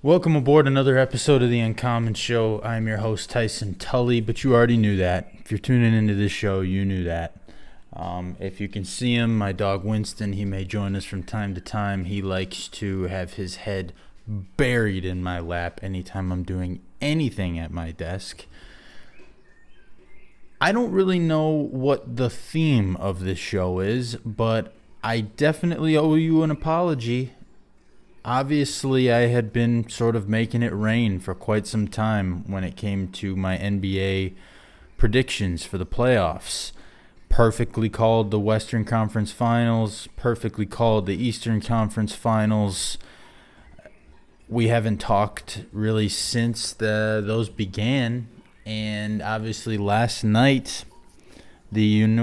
Welcome aboard another episode of The Uncommon Show. I'm your host, Tyson Tully, but you already knew that. If you're tuning into this show, you knew that. If you can see him, my dog Winston, he may join us from time to time. He likes to have his head buried in my lap anytime I'm doing anything at my desk. I don't really know what the theme of this show is, but I definitely owe you an apology. Obviously, I had been sort of making it rain for quite some time when it came to my NBA predictions for the playoffs. Perfectly called the Western Conference Finals, perfectly called the Eastern Conference Finals. We haven't talked really since those began, and obviously last night, I'm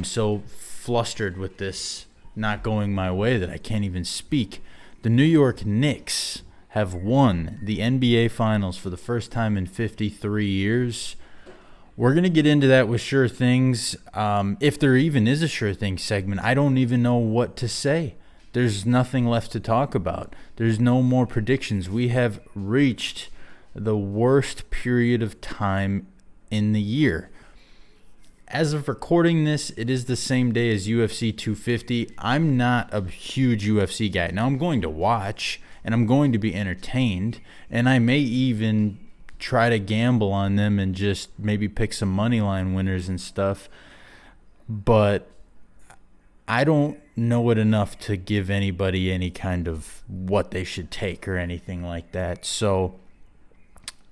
so flustered with this not going my way that I can't even speak. The New York Knicks have won the NBA Finals for the first time in 53 years. We're going to get into that with Sure Things. If there even is a Sure Things segment, I don't even know what to say. There's nothing left to talk about. There's no more predictions. We have reached the worst period of time in the year. As of recording this, it is the same day as UFC 250. I'm not a huge UFC guy. Now, I'm going to watch, and I'm going to be entertained, and I may even try to gamble on them and just maybe pick some money line winners and stuff. But I don't know it enough to give anybody any kind of what they should take or anything like that. So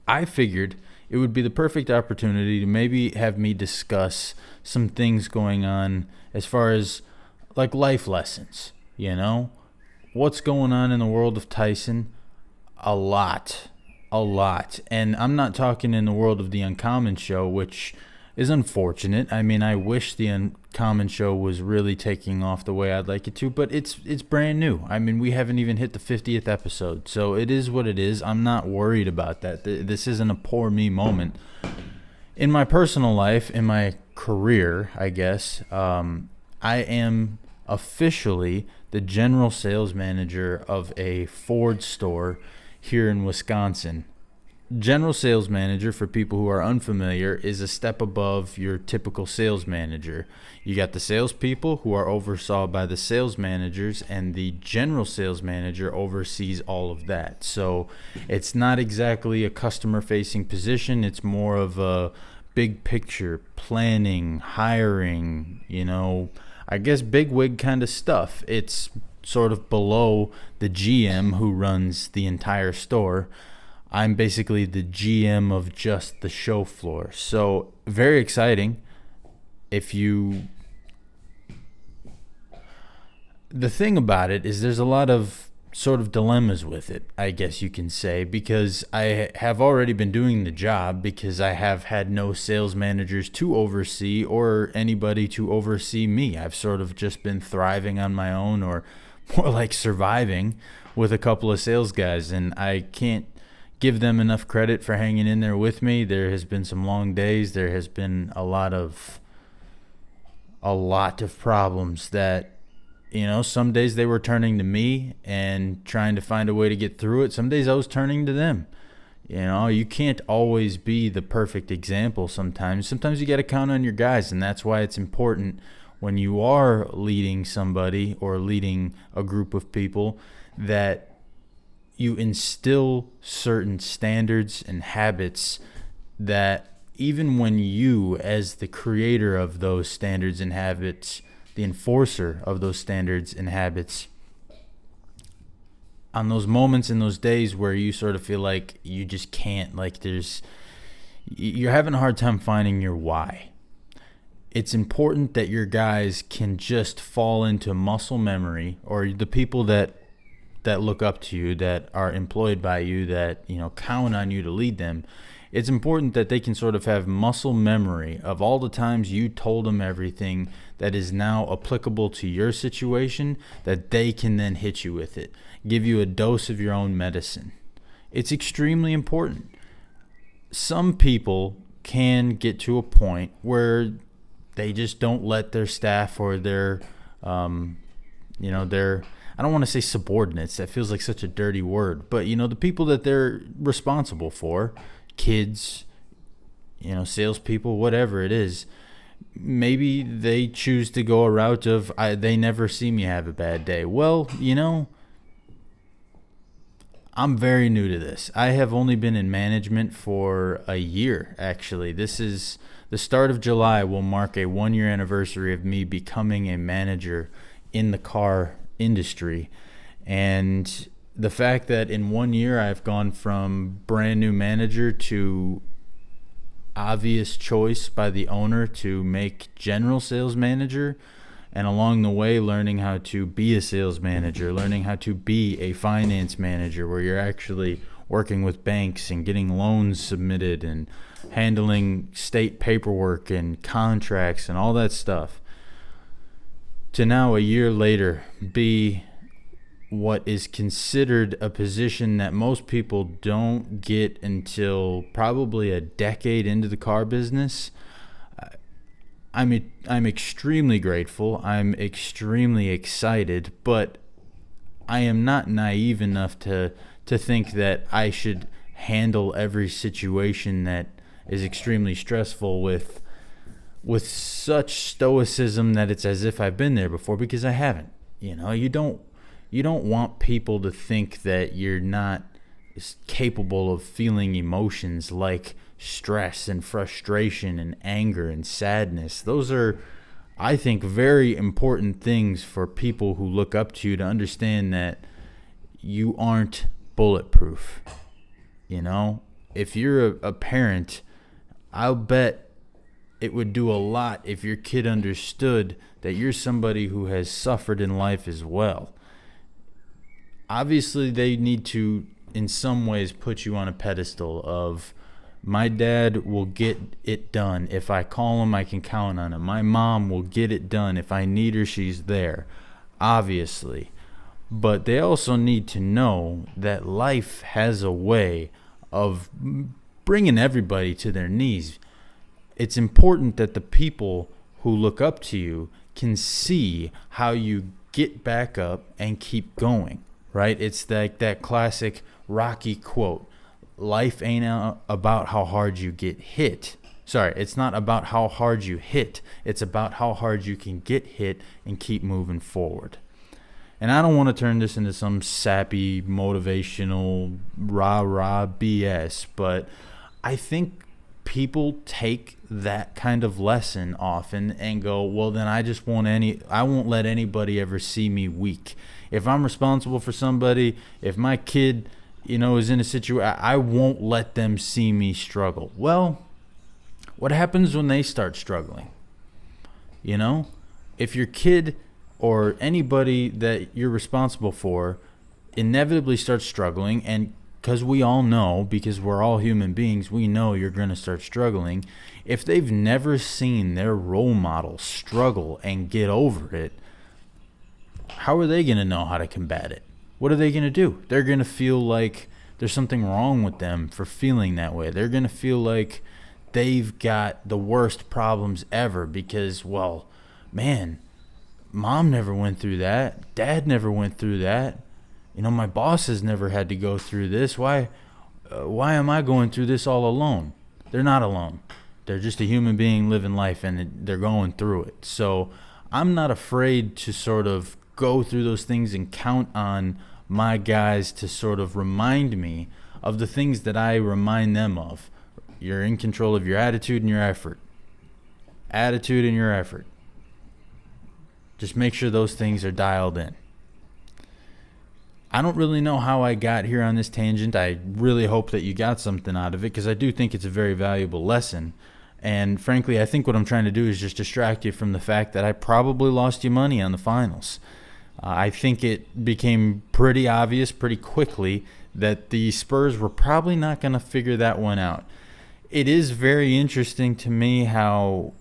I figured it would be the perfect opportunity to maybe have me discuss some things going on as far as like life lessons, what's going on in the world of Tyson. A lot. And I'm not talking in the world of the Uncommon Show, which is unfortunate. I mean, I wish the Uncommon Show was really taking off the way I'd like it to, but it's brand new. I mean, we haven't even hit the 50th episode, so it is what it is. I'm not worried about that. This isn't a poor me moment. In my personal life, in my career, I guess, I am officially the general sales manager of a Ford store here in Wisconsin. General sales manager, for people who are unfamiliar, is a step above your typical sales manager. You got the salespeople who are oversaw by the sales managers, and the general sales manager oversees all of that. So it's not exactly a customer-facing position. It's more of a big picture, planning, hiring, I guess bigwig kind of stuff. It's sort of below the GM who runs the entire store. I'm basically the GM of just the show floor. So very exciting. The thing about it is there's a lot of sort of dilemmas with it, I guess you can say, because I have already been doing the job because I have had no sales managers to oversee or anybody to oversee me. I've sort of just been thriving on my own, or more like surviving with a couple of sales guys, and I can't give them enough credit for hanging in there with me. There has been some long days. There has been a lot of problems that, some days they were turning to me and trying to find a way to get through it. Some days I was turning to them. You can't always be the perfect example sometimes. Sometimes you got to count on your guys, and that's why it's important when you are leading somebody or leading a group of people that you instill certain standards and habits that even when you, as the creator of those standards and habits, the enforcer of those standards and habits, on those moments in those days where you sort of feel like you just can't, you're having a hard time finding your why. It's important that your guys can just fall into muscle memory, or the people that look up to you, that are employed by you, that count on you to lead them. It's important that they can sort of have muscle memory of all the times you told them everything that is now applicable to your situation, that they can then hit you with it, give you a dose of your own medicine. It's extremely important. Some people can get to a point where they just don't let their staff or their I don't want to say subordinates. That feels like such a dirty word. But, the people that they're responsible for, kids, salespeople, whatever it is, maybe they choose to go a route of they never see me have a bad day. Well, I'm very new to this. I have only been in management for a year, actually. This is the start of July will mark a 1-year anniversary of me becoming a manager in the car industry. And the fact that in 1 year I've gone from brand new manager to obvious choice by the owner to make general sales manager, and along the way learning how to be a sales manager, learning how to be a finance manager where you're actually working with banks and getting loans submitted and handling state paperwork and contracts and all that stuff, to now a year later be what is considered a position that most people don't get until probably a decade into the car business. I'm extremely grateful. I'm extremely excited, but I am not naive enough to think that I should handle every situation that is extremely stressful with such stoicism that it's as if I've been there before, because I haven't. You don't want people to think that you're not capable of feeling emotions like stress and frustration and anger and sadness. Those are, I think, very important things for people who look up to you to understand that you aren't bulletproof. If you're a parent, I'll bet it would do a lot if your kid understood that you're somebody who has suffered in life as well. Obviously, they need to, in some ways, put you on a pedestal of, my dad will get it done. If I call him, I can count on him. My mom will get it done. If I need her, she's there. Obviously. But they also need to know that life has a way of bringing everybody to their knees. It's important that the people who look up to you can see how you get back up and keep going. Right? It's like that classic Rocky quote. Life ain't about how hard you get hit. Sorry, it's not about how hard you hit. It's about how hard you can get hit and keep moving forward. And I don't want to turn this into some sappy, motivational, rah-rah BS, but I think people take that kind of lesson often and go, well, then I won't let anybody ever see me weak. If I'm responsible for somebody, if my kid, is in a situation, I won't let them see me struggle. Well, what happens when they start struggling? If your kid or anybody that you're responsible for inevitably starts struggling, and because we all know, because we're all human beings, we know you're going to start struggling. If they've never seen their role model struggle and get over it, how are they going to know how to combat it? What are they going to do? They're going to feel like there's something wrong with them for feeling that way. They're going to feel like they've got the worst problems ever because, well, man, mom never went through that. Dad never went through that. My boss has never had to go through this. Why am I going through this all alone? They're not alone. They're just a human being living life, and they're going through it. So I'm not afraid to sort of go through those things and count on my guys to sort of remind me of the things that I remind them of. You're in control of your attitude and your effort. Attitude and your effort. Just make sure those things are dialed in. I don't really know how I got here on this tangent. I really hope that you got something out of it, because I do think it's a very valuable lesson. And frankly, I think what I'm trying to do is just distract you from the fact that I probably lost you money on the finals. I think it became pretty obvious pretty quickly that the Spurs were probably not going to figure that one out. It is very interesting to me how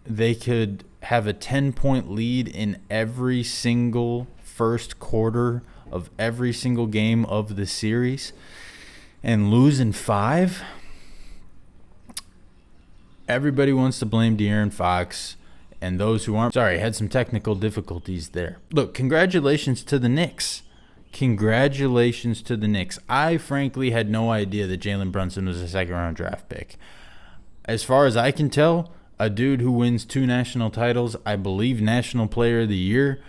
they could have a 10-point lead in every single first quarter of every single game of the series and lose in 5. Everybody wants to blame De'Aaron Fox, And those who aren't, sorry, had some technical difficulties there. Look, congratulations to the Knicks. Congratulations to the Knicks. I frankly had no idea that Jalen Brunson was a second-round draft pick. As far as I can tell, a dude who wins 2 national titles, I believe National Player of the Year,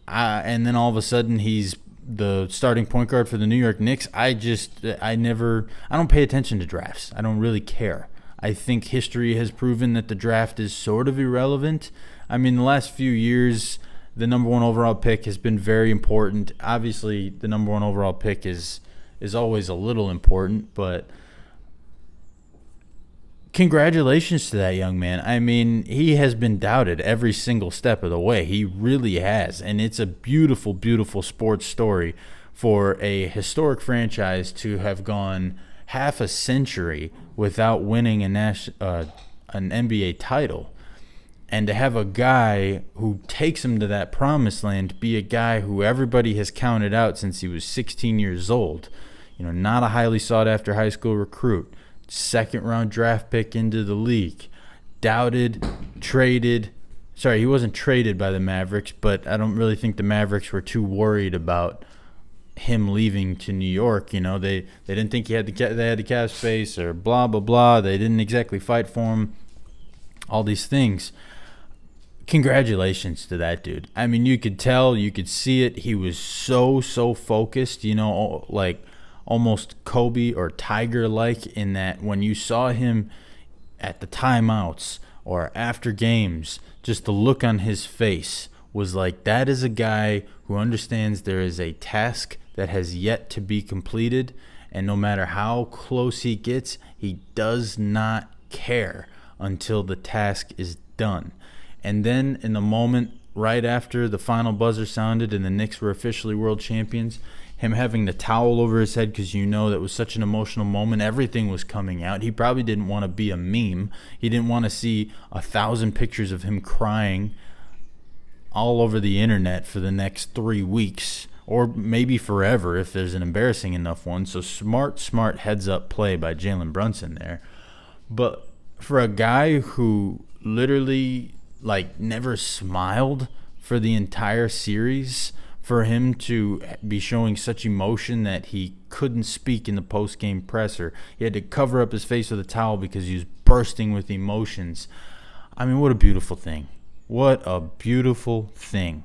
and then all of a sudden he's the starting point guard for the New York Knicks. I don't pay attention to drafts. I don't really care. I think history has proven that the draft is sort of irrelevant. I mean, the last few years, the number 1 overall pick has been very important. Obviously, the number 1 overall pick is always a little important, but congratulations to that young man. I mean, he has been doubted every single step of the way. He really has, and it's a beautiful, beautiful sports story for a historic franchise to have gone half a century without winning an NBA title, and to have a guy who takes him to that promised land be a guy who everybody has counted out since he was 16 years old. Not a highly sought-after high school recruit, second-round draft pick into the league, doubted, traded. Sorry, he wasn't traded by the Mavericks, but I don't really think the Mavericks were too worried about him leaving to New York. They didn't think they had the cap space or blah blah blah. They didn't exactly fight for him. All these things. Congratulations to that dude. I mean, you could tell, you could see it. He was so focused. Like almost Kobe or Tiger-like, in that when you saw him at the timeouts or after games, just the look on his face was like, that is a guy who understands there is a task that has yet to be completed, and no matter how close he gets, he does not care until the task is done. And then in the moment right after the final buzzer sounded and the Knicks were officially world champions, him having the towel over his head because that was such an emotional moment. Everything was coming out. He probably didn't want to be a meme. He didn't want to see 1,000 pictures of him crying all over the internet for the next 3 weeks, or maybe forever if there's an embarrassing enough one. So smart heads-up play by Jalen Brunson there. But for a guy who literally never smiled for the entire series, for him to be showing such emotion that he couldn't speak in the post-game presser, he had to cover up his face with a towel because he was bursting with emotions. I mean, what a beautiful thing. What a beautiful thing.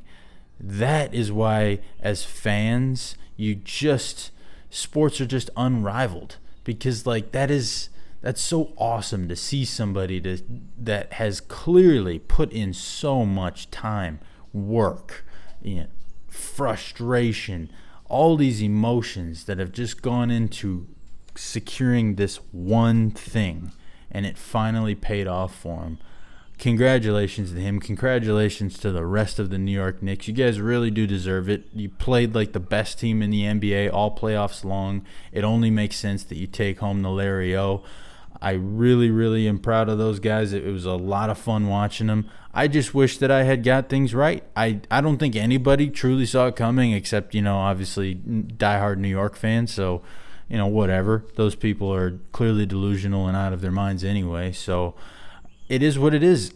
That is why, as fans, sports are just unrivaled, because that's so awesome to see somebody that has clearly put in so much time, work, frustration, all these emotions that have just gone into securing this one thing, and it finally paid off for him. Congratulations to him. Congratulations to the rest of the New York Knicks. You guys really do deserve it. You played like the best team in the NBA all playoffs long. It only makes sense that you take home the Larry O. I really, really am proud of those guys. It was a lot of fun watching them. I just wish that I had got things right. I don't think anybody truly saw it coming except, obviously diehard New York fans. So, whatever. Those people are clearly delusional and out of their minds anyway. So it is what it is.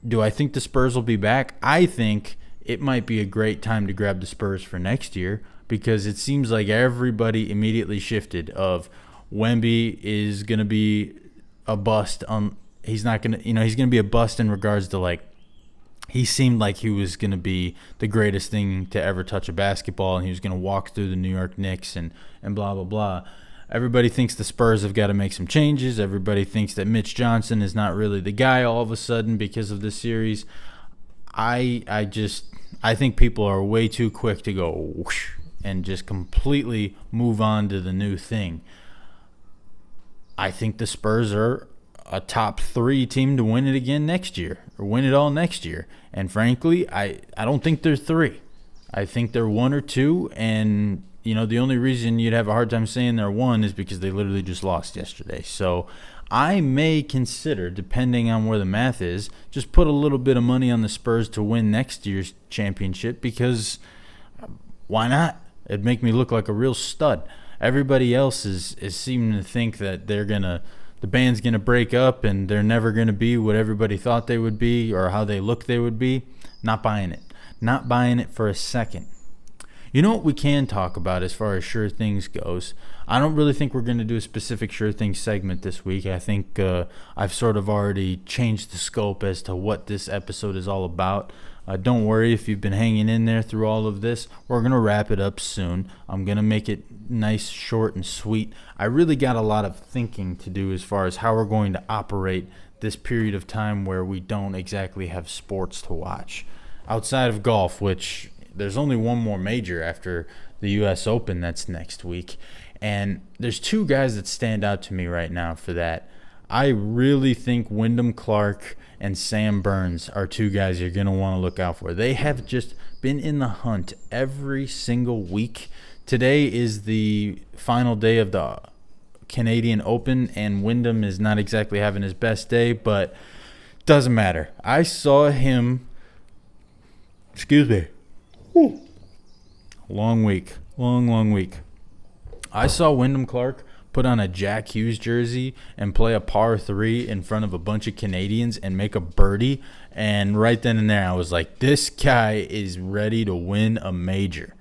Do I think the Spurs will be back? I think it might be a great time to grab the Spurs for next year, because it seems like everybody immediately shifted of Wemby is going to be a bust. He's not going to, he's going to be a bust in regards to he seemed like he was going to be the greatest thing to ever touch a basketball, and he was going to walk through the New York Knicks and blah, blah, blah. Everybody thinks the Spurs have got to make some changes. Everybody thinks that Mitch Johnson is not really the guy all of a sudden because of this series. I think people are way too quick to go whoosh and just completely move on to the new thing. I think the Spurs are a top 3 team to win it again next year, or win it all next year. And frankly, I don't think they're 3. I think they're 1 or 2, and the only reason you'd have a hard time saying they're 1 is because they literally just lost yesterday. So I may consider, depending on where the math is, just put a little bit of money on the Spurs to win next year's championship, because why not? It'd make me look like a real stud. Everybody else is seeming to think that they're going to the band's going to break up and they're never going to be what everybody thought they would be or how they look they would be. Not buying it. Not buying it for a second. You know what we can talk about as far as Sure Things goes? I don't really think we're going to do a specific Sure Things segment this week. I think I've sort of already changed the scope as to what this episode is all about. Don't worry if you've been hanging in there through all of this. We're going to wrap it up soon. I'm going to make it nice, short, and sweet. I really got a lot of thinking to do as far as how we're going to operate this period of time where we don't exactly have sports to watch. Outside of golf, which there's only one more major after the U.S. Open that's next week. And there's two guys that stand out to me right now for that. I really think Wyndham Clark and Sam Burns are two guys you're going to want to look out for. They have just been in the hunt every single week. Today is the final day of the Canadian Open, and Wyndham is not exactly having his best day, but doesn't matter. I saw him... Excuse me. Whew. Long week. Long week. I saw Wyndham Clark put on a Jack Hughes jersey and play a par 3 in front of a bunch of Canadians and make a birdie. And right then and there, I was like, this guy is ready to win a major.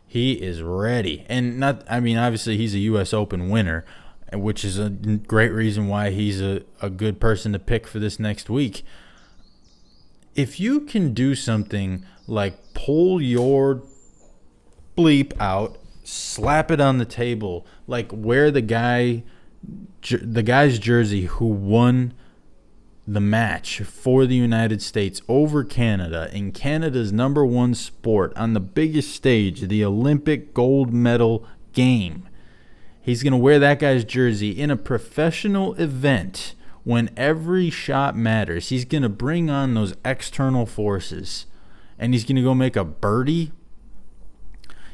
He is ready. And obviously he's a U.S. Open winner, which is a great reason why he's a good person to pick for this next week. If you can do something like pull your bleep out, slap it on the table, like wear the guy's jersey who won the match for the United States over Canada in Canada's number one sport on the biggest stage, the Olympic gold medal game. He's going to wear that guy's jersey in a professional event when every shot matters. He's going to bring on those external forces, and he's going to go make a birdie.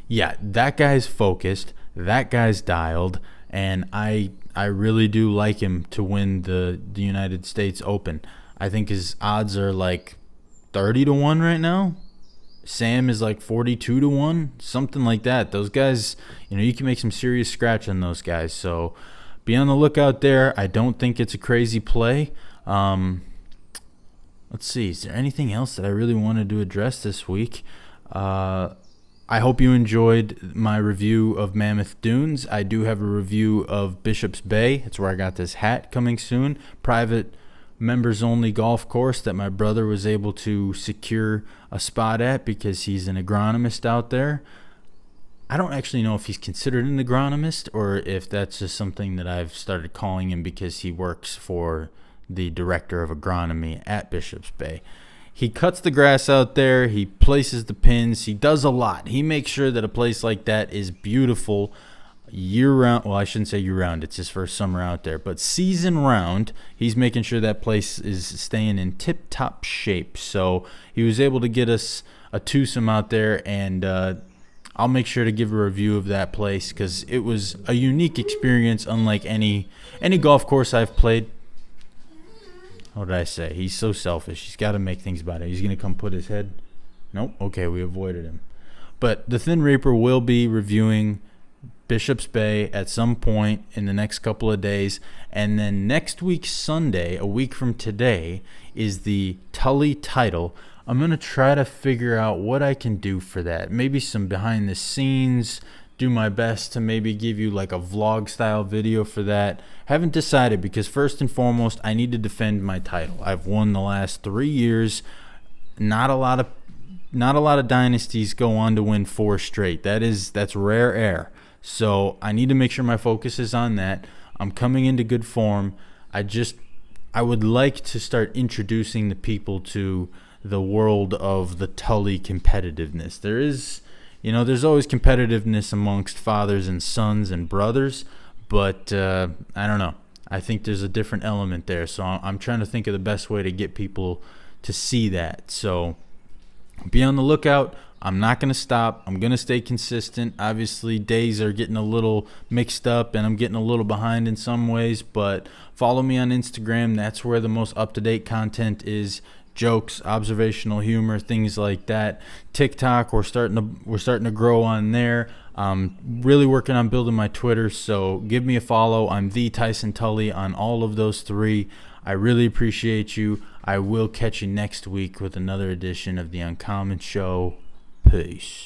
Yeah, that guy's focused. That guy's dialed, and I really do like him to win the United States Open. I think his odds are like 30-1 right now. Sam is like 42-1, something like that. Those guys, you can make some serious scratch on those guys. So be on the lookout there. I don't think it's a crazy play. Let's see. Is there anything else that I really wanted to address this week? I hope you enjoyed my review of Mammoth Dunes. I do have a review of Bishop's Bay. It's where I got this hat coming soon. Private members-only golf course that my brother was able to secure a spot at because he's an agronomist out there. I don't actually know if he's considered an agronomist or if that's just something that I've started calling him because he works for the director of agronomy at Bishop's Bay. He cuts the grass out there. He places the pins. He does a lot. He makes sure that a place like that is beautiful year-round. Well, I shouldn't say year-round. It's his first summer out there. But season-round, he's making sure that place is staying in tip-top shape. So he was able to get us a twosome out there, and I'll make sure to give a review of that place because it was a unique experience unlike any golf course I've played. What did I say? He's so selfish. He's got to make things better. He's going to come put his head. Nope. Okay, we avoided him. But the Thin Reaper will be reviewing Bishop's Bay at some point in the next couple of days. And then next week, Sunday, a week from today, is the Tully title. I'm going to try to figure out what I can do for that. Maybe some behind the scenes. Do my best to maybe give you like a vlog style video for that. Haven't decided because first and foremost, I need to defend my title. I've won the last 3 years. Not a lot of dynasties go on to win 4 straight. That's rare air. So I need to make sure my focus is on that. I'm coming into good form. I would like to start introducing the people to the world of the Tully competitiveness. There's always competitiveness amongst fathers and sons and brothers, but I don't know. I think there's a different element there, so I'm trying to think of the best way to get people to see that. So be on the lookout. I'm not going to stop. I'm going to stay consistent. Obviously, days are getting a little mixed up, and I'm getting a little behind in some ways, but follow me on Instagram. That's where the most up-to-date content is. jokes, observational humor, things like that. TikTok, we're starting to grow on there. Really working on building my Twitter, so give me a follow. I'm the Tyson Tully on all of those three. I really appreciate you. I will catch you next week with another edition of The Uncommon Show. Peace.